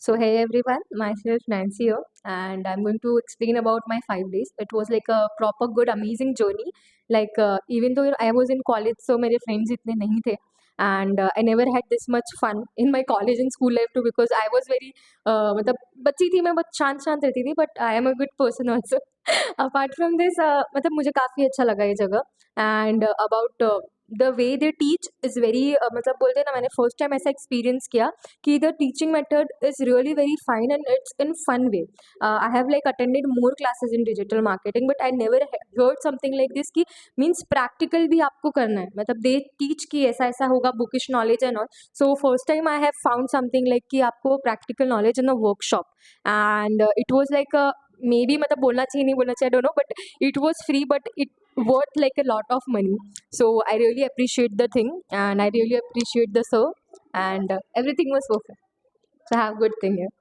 So hey everyone, myself Nancy here, and I'm going to explain about my 5 days. It was like a proper good, amazing journey. Even though I was in college, so मेरे friends इतने नहीं थे, and I never had this much fun in my college and school life too because I was very मतलब बच्ची थी मैं बहुत शांत शांत रहती थी but I am a good person also. Apart from this, मतलब मुझे काफ़ी अच्छा लगा ये जगह and about the way they teach is very मतलब बोलते हैं ना मैंने फर्स्ट टाइम ऐसा एक्सपीरियंस किया कि the teaching method is really very fine and it's in fun way I have like attended more classes in digital marketing but I never heard something like this कि means practical भी आपको करना है मतलब they teach कि ऐसा ऐसा होगा bookish knowledge and all so first time I have found something like कि आपको practical knowledge in a workshop and it was like may be मतलब बोलना चाहिए नहीं बोलना चाहिए I don't know but it was free but it worth like a lot of money, so I really appreciate the thing and I really appreciate the sir and everything was perfect, so have a good thing here.